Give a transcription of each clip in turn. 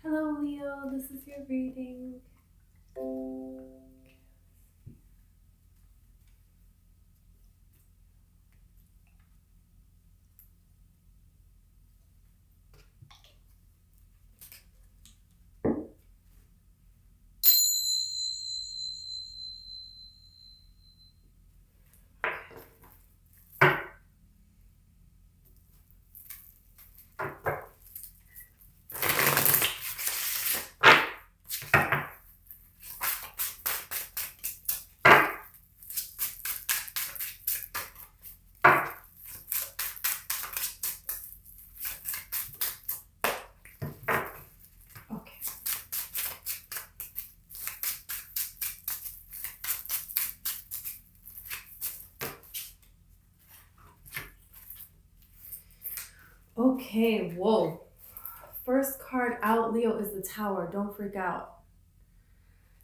Hello, Leo. This is your reading. Okay. Okay, whoa. First card out, Leo, is the Tower. Don't freak out.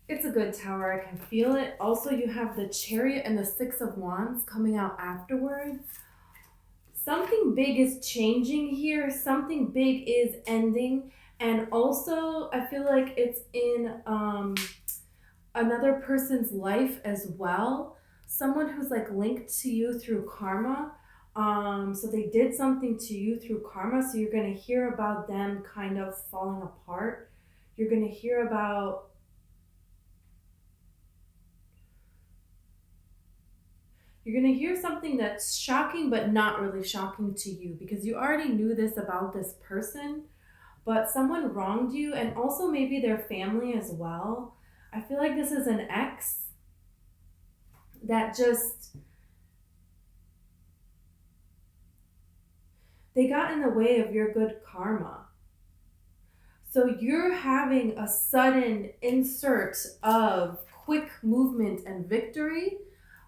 It's a good tower. I can feel it. Also, you have the Chariot and the Six of Wands coming out afterwards. Something big is changing here. Something big is ending. And also, I feel like it's in another person's life as well. Someone who's like linked to you through karma. So they did something to you through karma. So you're going to hear about them kind of falling apart. You're going to hear about you're going to hear something that's shocking but not really shocking to you because you already knew this about this person, but someone wronged you and also maybe their family as well. I feel like this is an ex that just they got in the way of your good karma. So you're having a sudden insert of quick movement and victory,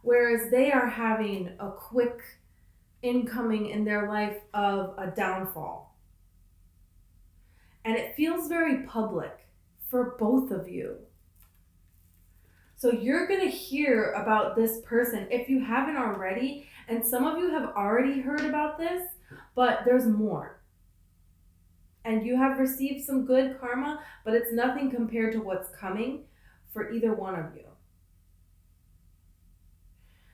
whereas they are having a quick incoming in their life of a downfall. And it feels very public for both of you. So you're going to hear about this person if you haven't already, and some of you have already heard about this, but there's more. And you have received some good karma, but it's nothing compared to what's coming for either one of you.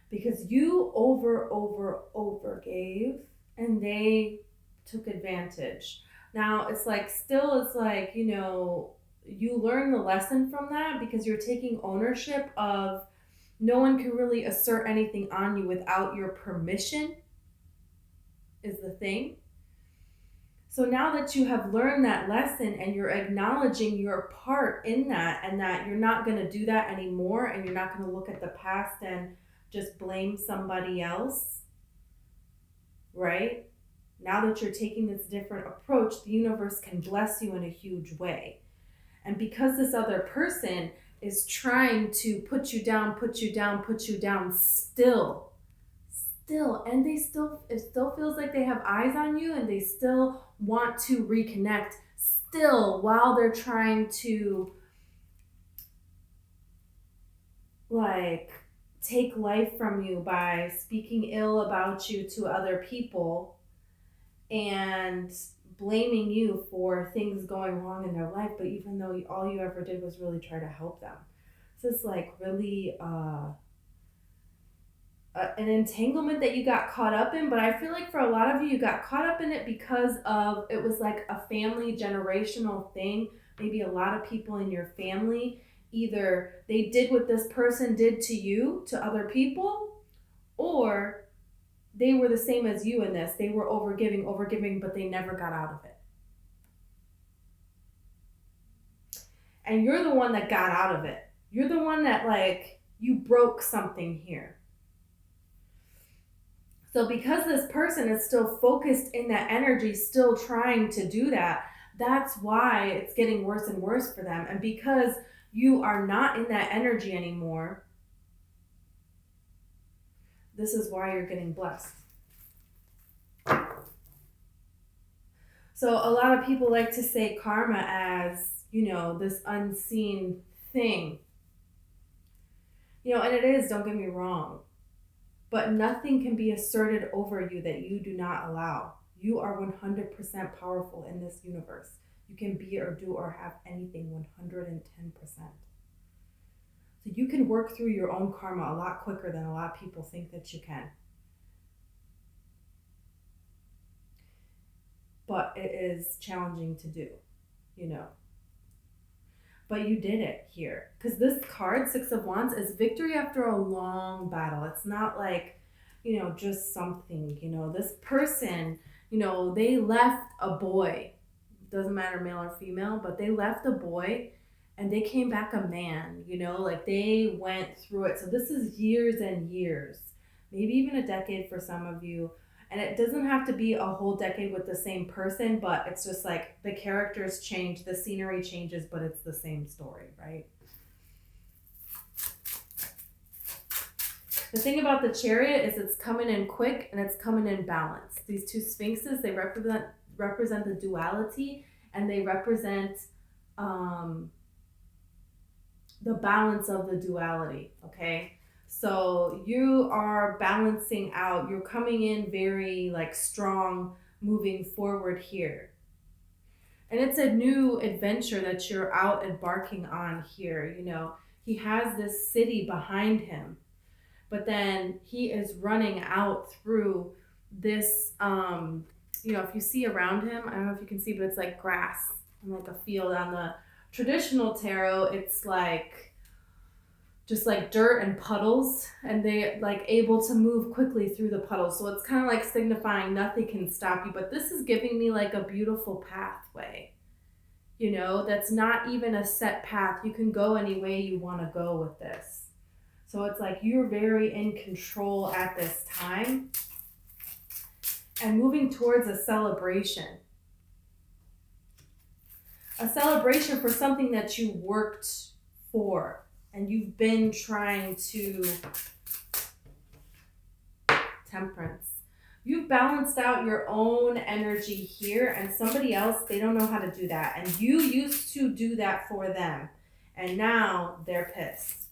Because you over gave and they took advantage. Now it's like, still, it's like, you learn the lesson from that because you're taking ownership of no one can really assert anything on you without your permission, is the thing. So now that you have learned that lesson and you're acknowledging your part in that and that you're not going to do that anymore and you're not going to look at the past and just blame somebody else, right? Now that you're taking this different approach, the universe can bless you in a huge way. And because this other person is trying to put you down, still, and it still feels like they have eyes on you and they still want to reconnect, still, while they're trying to like take life from you by speaking ill about you to other people and blaming you for things going wrong in their life, but even though all you ever did was really try to help them. So it's like really an entanglement that you got caught up in, but I feel like for a lot of you, you got caught up in it because of it was like a family generational thing. Maybe a lot of people in your family, either they did what this person did to you, to other people, or they were the same as you in this. They were overgiving, but they never got out of it. And you're the one that got out of it. You're the one that, like, you broke something here. So because this person is still focused in that energy, still trying to do that, that's why it's getting worse and worse for them. And because you are not in that energy anymore, this is why you're getting blessed. So a lot of people like to say karma as, this unseen thing. And it is, don't get me wrong. But nothing can be asserted over you that you do not allow. You are 100% powerful in this universe. You can be or do or have anything 110%. So you can work through your own karma a lot quicker than a lot of people think that you can. But it is challenging to do, you know. But you did it here. Because this card, Six of Wands, is victory after a long battle. It's not like, you know, just something, you know. This person, you know, they left a boy. Doesn't matter male or female, but they left a boy and they came back a man, you know, like they went through it. So this is years and years, maybe even a decade for some of you. And it doesn't have to be a whole decade with the same person, but it's just like the characters change, the scenery changes, but it's the same story, right? The thing about the Chariot is it's coming in quick and it's coming in balance. These two sphinxes, they represent the duality, and they represent the balance of the duality, okay? So you are balancing out, you're coming in very like strong, moving forward here. And it's a new adventure that you're out embarking on here, you know. He has this city behind him, but then he is running out through this, you know, if you see around him, I don't know if you can see, but it's like grass and like a field. On the traditional tarot, it's like just like dirt and puddles, and they like able to move quickly through the puddles. So it's kind of like signifying nothing can stop you. But this is giving me like a beautiful pathway, you know, that's not even a set path. You can go any way you want to go with this. So it's like you're very in control at this time and moving towards a celebration. A celebration for something that you worked for and you've been trying to. Temperance. You've balanced out your own energy here, and somebody else, they don't know how to do that. And you used to do that for them. And now they're pissed.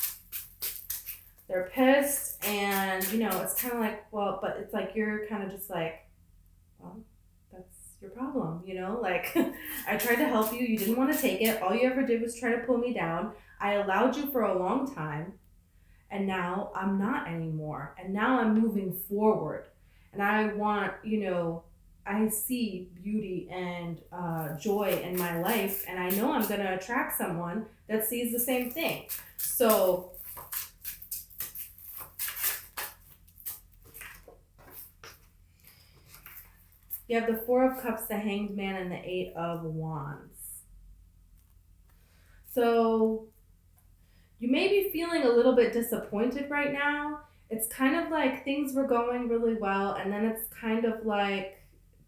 They're pissed, and, you know, it's kind of like, well, but it's like you're kind of just like, well, that's your problem, you know? Like, I tried to help you. You didn't want to take it. All you ever did was try to pull me down. I allowed you for a long time, and now I'm not anymore. And now I'm moving forward. And I want, you know, I see beauty and joy in my life, and I know I'm going to attract someone that sees the same thing. So you have the Four of Cups, the Hanged Man, and the Eight of Wands. So you may be feeling a little bit disappointed right now. It's kind of like things were going really well, and then it's kind of like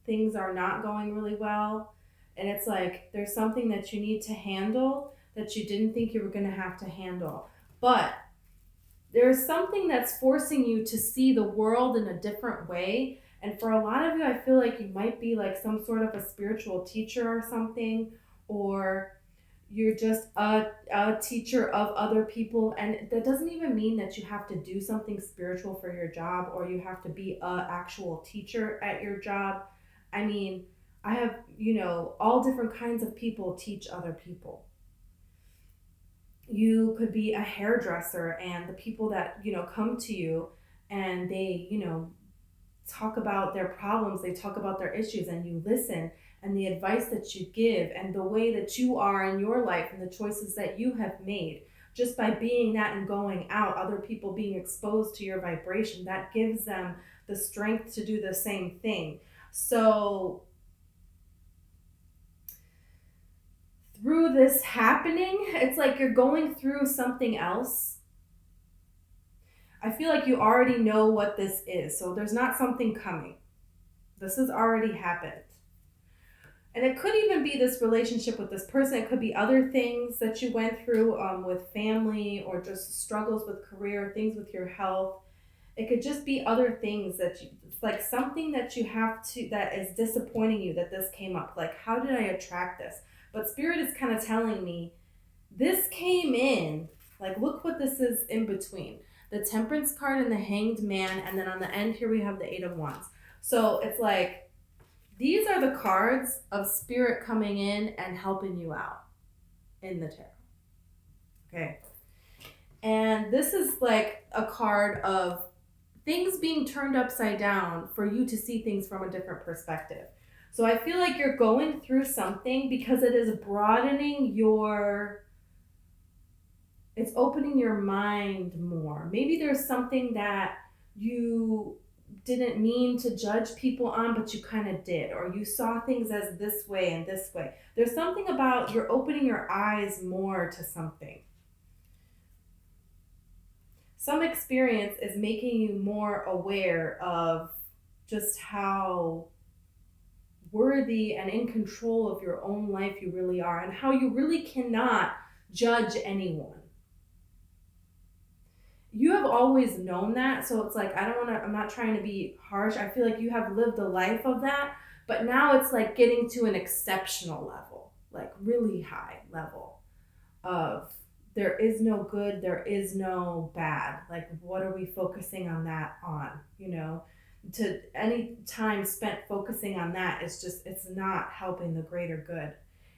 things are not going really well. And it's like there's something that you need to handle that you didn't think you were going to have to handle. But there's something that's forcing you to see the world in a different way. And for a lot of you, I feel like you might be like some sort of a spiritual teacher or something, or you're just a teacher of other people. And that doesn't even mean that you have to do something spiritual for your job, or you have to be an actual teacher at your job. I mean, I have, you know, all different kinds of people teach other people. You could be a hairdresser, and the people that, you know, come to you and they, you know, talk about their problems, they talk about their issues, and you listen, and the advice that you give, and the way that you are in your life, and the choices that you have made, just by being that and going out, other people being exposed to your vibration, that gives them the strength to do the same thing. So through this happening, it's like you're going through something else. I feel like you already know what this is, so there's not something coming. This has already happened. And it could even be this relationship with this person. It could be other things that you went through with family, or just struggles with career, things with your health. It could just be other things that you, it's like something that you have to, that is disappointing you, that this came up. Like, how did I attract this? But Spirit is kind of telling me, this came in, like, look what this is in between. The Temperance card and the Hanged Man, and then on the end here we have the Eight of Wands. So it's like, These are the cards of spirit coming in and helping you out in the tarot. Okay. And this is like a card of things being turned upside down for you to see things from a different perspective. So I feel like you're going through something because it is broadening it's opening your mind more. Maybe there's something that you didn't mean to judge people on, but you kind of did, or you saw things as this way and this way. There's something about you're opening your eyes more to something. Some experience is making you more aware of just how worthy and in control of your own life you really are, and how you really cannot judge anyone. You have always known that, so it's like, I'm not trying to be harsh. I feel like you have lived a life of that, but now it's like getting to an exceptional level, like really high level of there is no good, there is no bad. Like, what are we focusing on that on? You know, to any time spent focusing on that, it's not helping the greater good.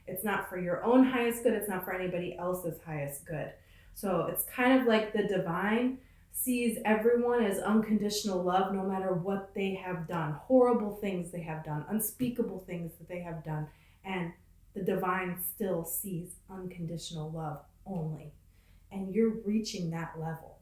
It's not for your own highest good. It's not for anybody else's highest good. So it's kind of like the divine sees everyone as unconditional love, no matter what they have done, horrible things they have done, unspeakable things that they have done. And the divine still sees unconditional love only. And you're reaching that level.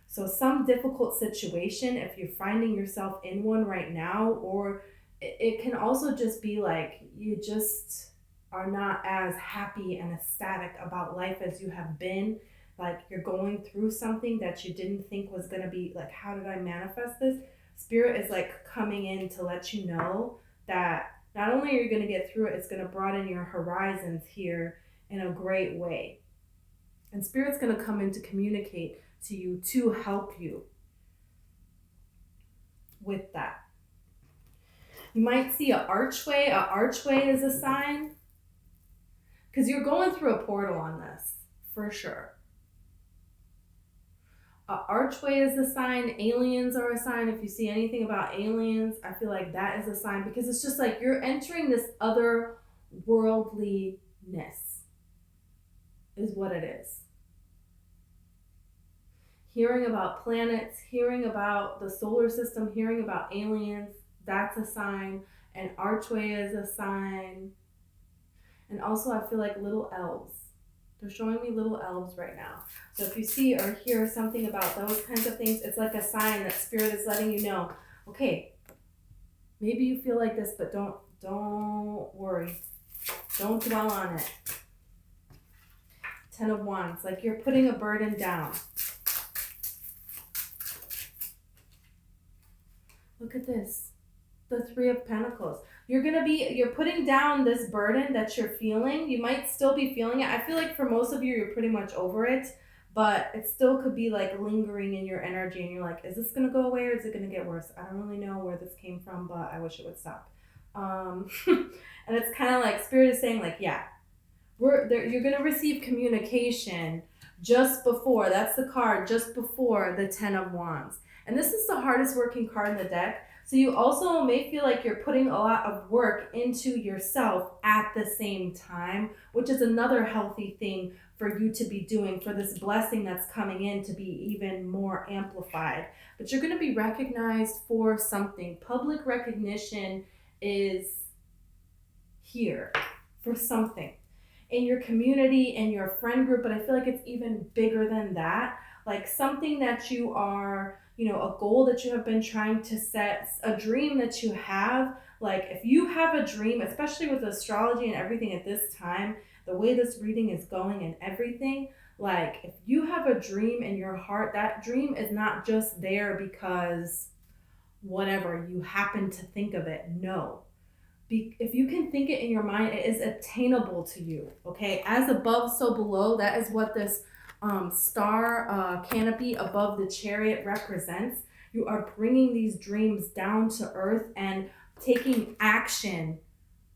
So some difficult situation, if you're finding yourself in one right now, or it can also just be like you just are not as happy and ecstatic about life as you have been. Like you're going through something that you didn't think was going to be like, how did I manifest this? Spirit is like coming in to let you know that not only are you going to get through it, it's going to broaden your horizons here in a great way. And Spirit's going to come in to communicate to you, to help you with that. You might see an archway. An archway is a sign, because you're going through a portal on this, for sure. An archway is a sign. Aliens are a sign. If you see anything about aliens, I feel like that is a sign, because it's just like you're entering this other worldliness is what it is. Hearing about planets, hearing about the solar system, hearing about aliens, that's a sign. An archway is a sign. And also I feel like little elves. They're showing me little elves right now. So if you see or hear something about those kinds of things, it's like a sign that Spirit is letting you know, okay, maybe you feel like this, but don't worry. Don't dwell on it. 10 of Wands, like you're putting a burden down. Look at this. The 3 of Pentacles. You're putting down this burden that you're feeling. You might still be feeling it. I feel like for most of you, you're pretty much over it, but it still could be like lingering in your energy, and you're like, is this going to go away or is it going to get worse? I don't really know where this came from, but I wish it would stop. And it's kind of like Spirit is saying like, yeah, you're going to receive communication just before, that's the card, just before the 10 of Wands. And this is the hardest working card in the deck. So you also may feel like you're putting a lot of work into yourself at the same time, which is another healthy thing for you to be doing, for this blessing that's coming in to be even more amplified. But you're going to be recognized for something. Public recognition is here for something in your community, in your friend group, but I feel like it's even bigger than that. Like something that you are, a goal that you have been trying to set, a dream that you have. Like if you have a dream, especially with astrology and everything at this time, the way this reading is going and everything, like if you have a dream in your heart, that dream is not just there because whatever, you happen to think of it. No. If you can think it in your mind, it is attainable to you, okay? As above, so below. That is what this star canopy above the chariot represents. You are bringing these dreams down to earth and taking action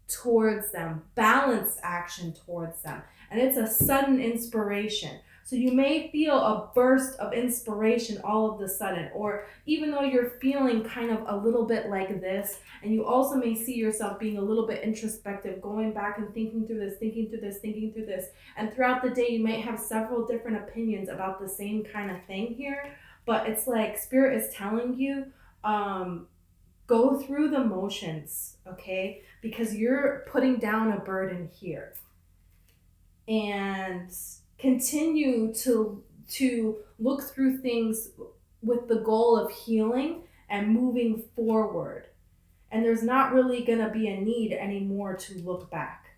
towards them, balanced action towards them. And it's a sudden inspiration. So you may feel a burst of inspiration all of the sudden, or even though you're feeling kind of a little bit like this, and you also may see yourself being a little bit introspective, going back and thinking through this, thinking through this, thinking through this. And throughout the day, you might have several different opinions about the same kind of thing here. But it's like Spirit is telling you, go through the motions, okay? Because you're putting down a burden here. And continue to look through things with the goal of healing and moving forward. And there's not really going to be a need anymore to look back.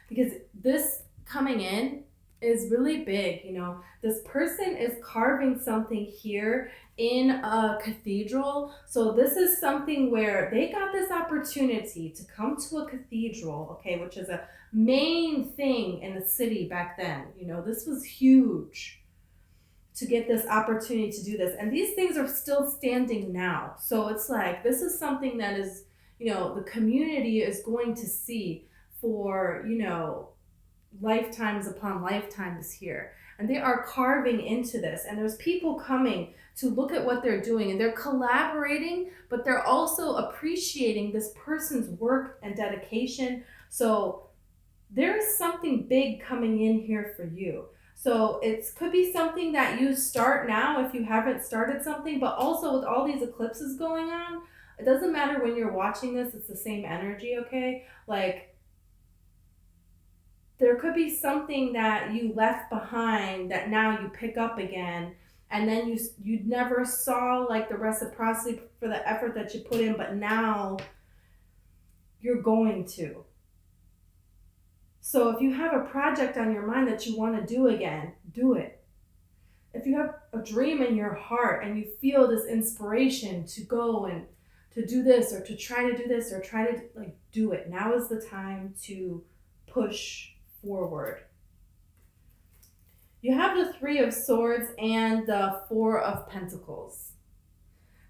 Because this coming in is really big, you know. This person is carving something here in a cathedral. So this is something where they got this opportunity to come to a cathedral, okay, which is a main thing in the city back then. You know, this was huge to get this opportunity to do this. And these things are still standing now. So it's like, this is something that is, you know, the community is going to see for, you know, lifetimes upon lifetimes here. And they are carving into this. And there's people coming to look at what they're doing, and they're collaborating, but they're also appreciating this person's work and dedication. So there's something big coming in here for you. So it could be something that you start now if you haven't started something, but also with all these eclipses going on, it doesn't matter when you're watching this, it's the same energy, okay? Like, there could be something that you left behind that now you pick up again, and then you never saw like the reciprocity for the effort that you put in, but now you're going to. So if you have a project on your mind that you want to do again, do it. If you have a dream in your heart and you feel this inspiration to go and to do this or to try to do this or try to like do it, now is the time to push forward. You have the Three of Swords and the Four of Pentacles.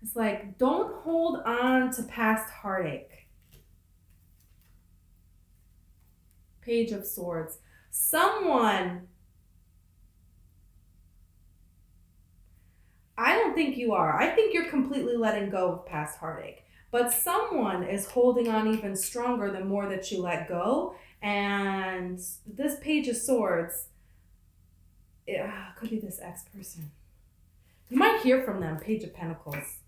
It's like, don't hold on to past heartache. Page of Swords. Someone, I don't think you are. I think you're completely letting go of past heartache. But someone is holding on even stronger the more that you let go. And this Page of Swords, it could be this ex-person. You might hear from them, Page of Pentacles.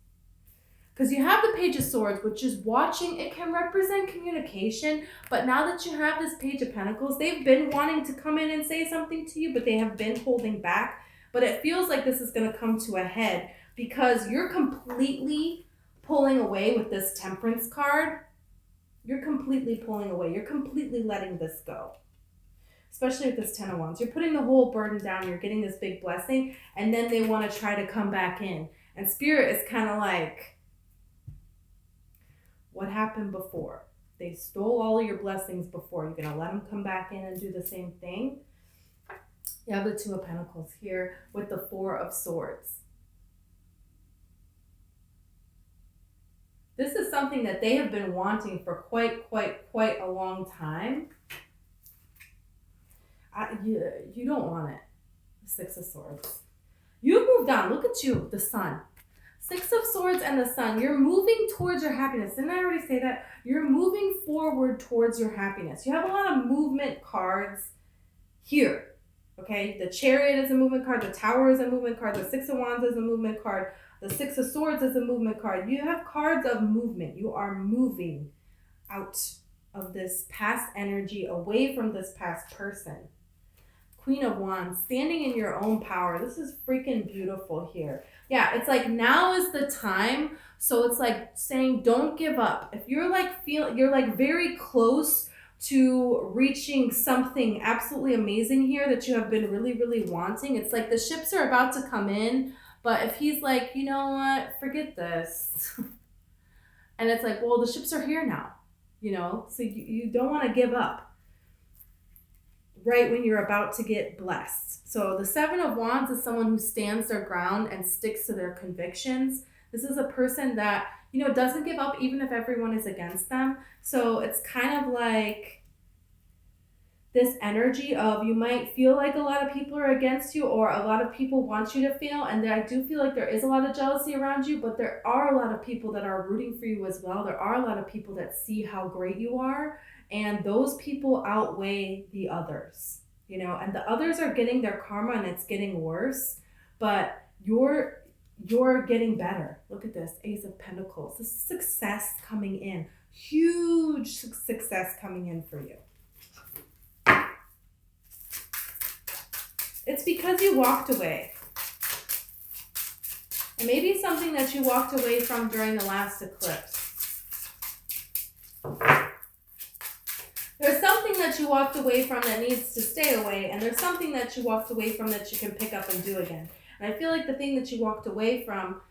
Because you have the Page of Swords, which is watching. It can represent communication. But now that you have this Page of Pentacles, they've been wanting to come in and say something to you, but they have been holding back. But it feels like this is going to come to a head because you're completely pulling away with this Temperance card. You're completely pulling away. You're completely letting this go. Especially with this Ten of Wands. You're putting the whole burden down. You're getting this big blessing. And then they want to try to come back in. And Spirit is kind of like, what happened before? They stole all of your blessings before. You're going to let them come back in and do the same thing? You have the Two of Pentacles here with the Four of Swords. This is something that they have been wanting for quite a long time. You don't want it. The Six of Swords. You've moved on. Look at you, the Sun. Six of Swords and the Sun. You're moving towards your happiness. Didn't I already say that? You're moving forward towards your happiness. You have a lot of movement cards here. Okay? The Chariot is a movement card. The Tower is a movement card. The Six of Wands is a movement card. The Six of Swords is a movement card. You have cards of movement. You are moving out of this past energy, away from this past person. Queen of Wands, standing in your own power. This is freaking beautiful here. Yeah, it's like now is the time. So it's like saying don't give up. If you're like you're like very close to reaching something absolutely amazing here that you have been really wanting. It's like the ships are about to come in. But if he's like, you know what, forget this. And it's like, well, the ships are here now, you know, so you don't want to give up right when you're about to get blessed. So the Seven of Wands is someone who stands their ground and sticks to their convictions. This is a person that, you know, doesn't give up even if everyone is against them. So it's kind of like this energy of, you might feel like a lot of people are against you, or a lot of people want you to fail, and I do feel like there is a lot of jealousy around you, but there are a lot of people that are rooting for you as well. There are a lot of people that see how great you are, and those people outweigh the others, and the others are getting their karma and it's getting worse, but you're getting better. Look at this, Ace of Pentacles. This is success coming in. Huge success coming in for you. It's because you walked away. And maybe something that you walked away from during the last eclipse. There's something that you walked away from that needs to stay away, and there's something that you walked away from that you can pick up and do again. And I feel like the thing that you walked away from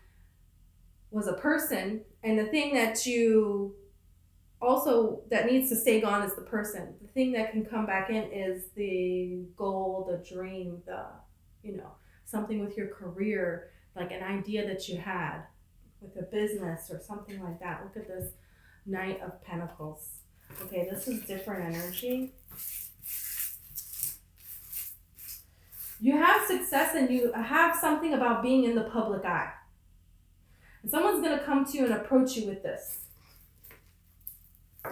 was a person, and the thing that you also that needs to stay gone is the person. The thing that can come back in is the goal, the dream, something with your career, like an idea that you had with a business or something like that. Look at this Knight of Pentacles. Okay, this is different energy. You have success and you have something about being in the public eye. And someone's going to come to you and approach you with this.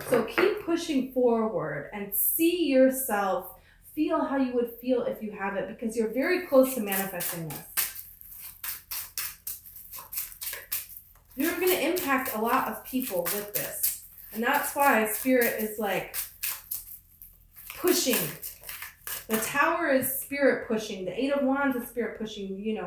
So keep pushing forward and see yourself, feel how you would feel if you have it, because you're very close to manifesting this. You're going to impact a lot of people with this. And that's why Spirit is like pushing. The Tower is Spirit pushing. The Eight of Wands is Spirit pushing.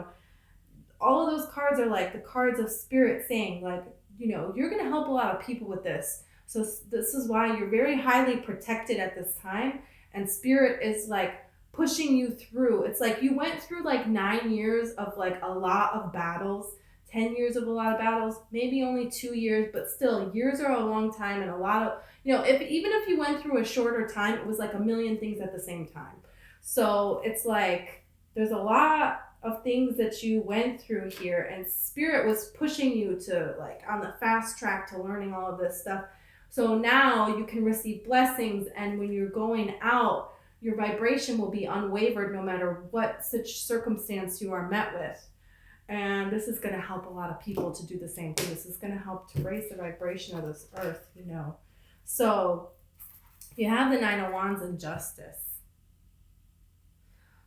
All of those cards are like the cards of Spirit saying, like, you're going to help a lot of people with this. So this is why you're very highly protected at this time. And Spirit is like pushing you through. It's like you went through like 9 years of like a lot of battles, 10 years of a lot of battles, maybe only 2 years, but still years are a long time, and a lot of, even if you went through a shorter time, it was like a million things at the same time. So it's like there's a lot of things that you went through here, and Spirit was pushing you to like on the fast track to learning all of this stuff. So now you can receive blessings, and when you're going out, your vibration will be unwavered no matter what such circumstance you are met with. And this is going to help a lot of people to do the same thing. This is going to help to raise the vibration of this earth, So you have the Nine of Wands and Justice.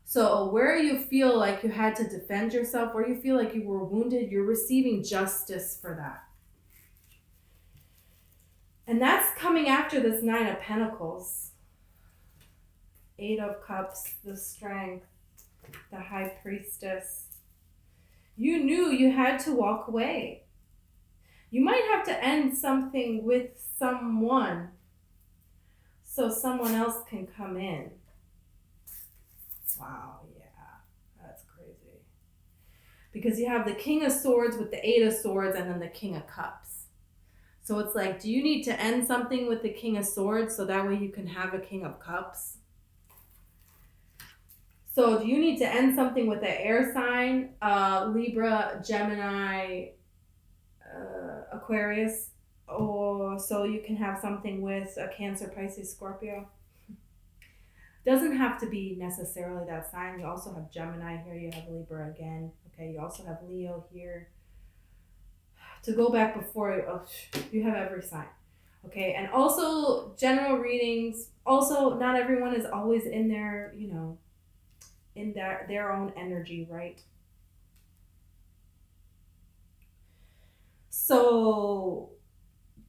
So where you feel like you had to defend yourself, where you feel like you were wounded, you're receiving justice for that. And that's coming after this Nine of Pentacles. Eight of Cups, the Strength, the High Priestess. You knew you had to walk away. You might have to end something with someone so someone else can come in. Wow, yeah, that's crazy. Because you have the King of Swords with the Eight of Swords and then the King of Cups. So it's like, do you need to end something with the King of Swords so that way you can have a King of Cups? So do you need to end something with the air sign, Libra, Gemini, Aquarius, or so you can have something with a Cancer, Pisces, Scorpio? Doesn't have to be necessarily that sign. You also have Gemini here. You have Libra again. Okay, you also have Leo here. To go back before, you have every sign. Okay, and also general readings. Also, not everyone is always in their, in their own energy, right? So,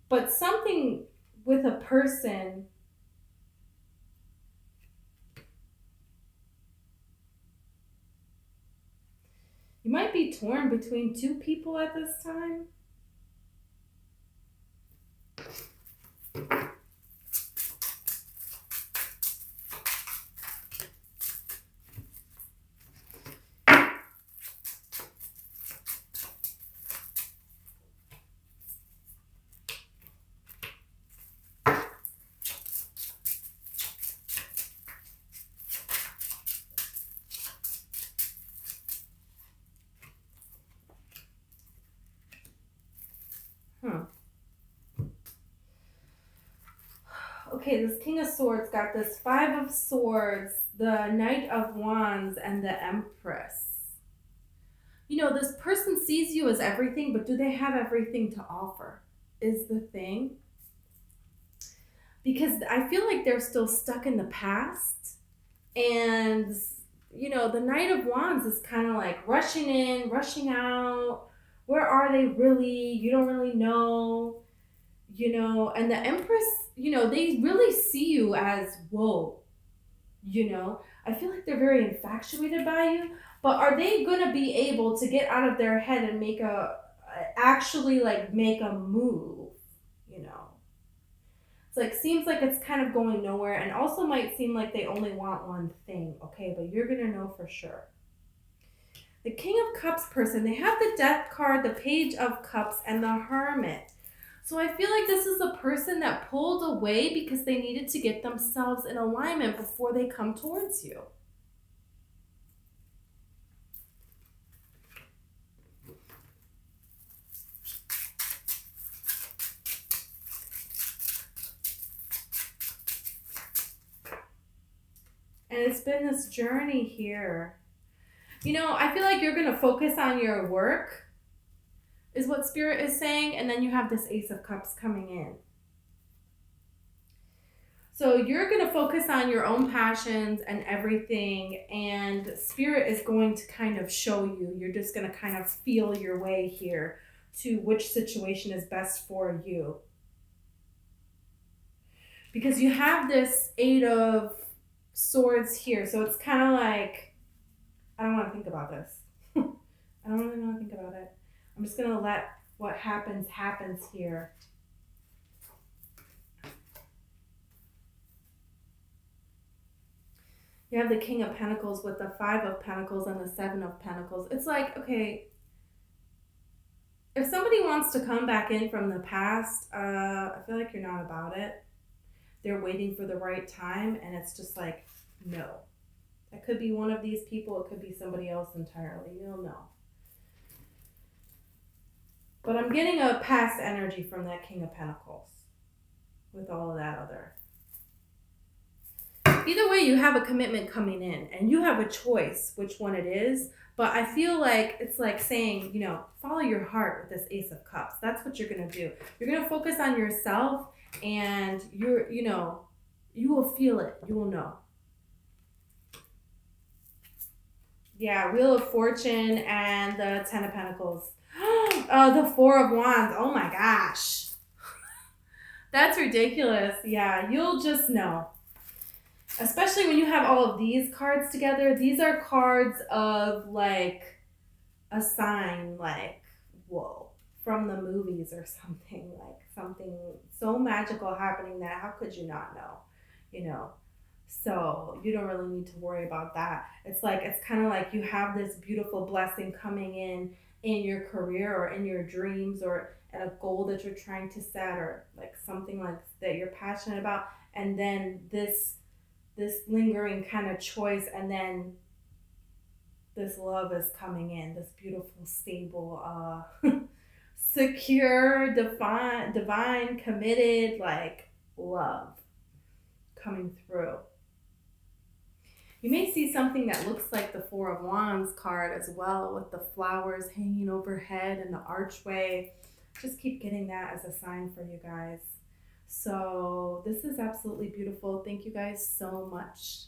but something with a person, you might be torn between two people at this time. okay, this King of Swords got this Five of Swords, the Knight of Wands, and the Empress. You know, this person sees you as everything, but do they have everything to offer? Is the thing. Because I feel like they're still stuck in the past. And, you know, the Knight of Wands is kind of like rushing in, rushing out. Where are they really? You don't really know. You know, and the Empress, you know, they really see you as, whoa, you know. I feel like they're very infatuated by you, but are they going to be able to get out of their head and actually like make a move, you know? It's like, seems like it's kind of going nowhere, and also might seem like they only want one thing, okay, but you're going to know for sure. The King of Cups person, they have the Death card, the Page of Cups, and the Hermit. So I feel like this is a person that pulled away because they needed to get themselves in alignment before they come towards you. And it's been this journey here. You know, I feel like you're going to focus on your work, is what Spirit is saying, and then you have this Ace of Cups coming in. So you're going to focus on your own passions and everything, and Spirit is going to kind of show you. You're just going to kind of feel your way here to which situation is best for you. Because you have this Eight of Swords here, so it's kind of like, I don't want to think about this. I don't really want to think about it. I'm just going to let what happens here. You have the King of Pentacles with the Five of Pentacles and the Seven of Pentacles. It's like, okay, if somebody wants to come back in from the past, I feel like you're not about it. They're waiting for the right time, and it's just like, no. That could be one of these people. It could be somebody else entirely. You'll know. But I'm getting a past energy from that King of Pentacles with all of that other. Either way, you have a commitment coming in, and you have a choice which one it is. But I feel like it's like saying, you know, follow your heart with this Ace of Cups. That's what you're going to do. You're going to focus on yourself, and you will feel it. You will know. Yeah, Wheel of Fortune and the Ten of Pentacles. The Four of Wands. Oh my gosh. That's ridiculous. Yeah, you'll just know. Especially when you have all of these cards together. These are cards of like a sign, like, whoa, from the movies or something. Like something so magical happening that how could you not know? You know? So you don't really need to worry about that. It's kind of like you have this beautiful blessing coming in your career or in your dreams or at a goal that you're trying to set or like something like that you're passionate about. And then this lingering kind of choice, and then this love is coming in, this beautiful, stable, secure, divine, committed, like love coming through. You may see something that looks like the Four of Wands card as well, with the flowers hanging overhead and the archway. Just keep getting that as a sign for you guys. So this is absolutely beautiful. Thank you guys so much.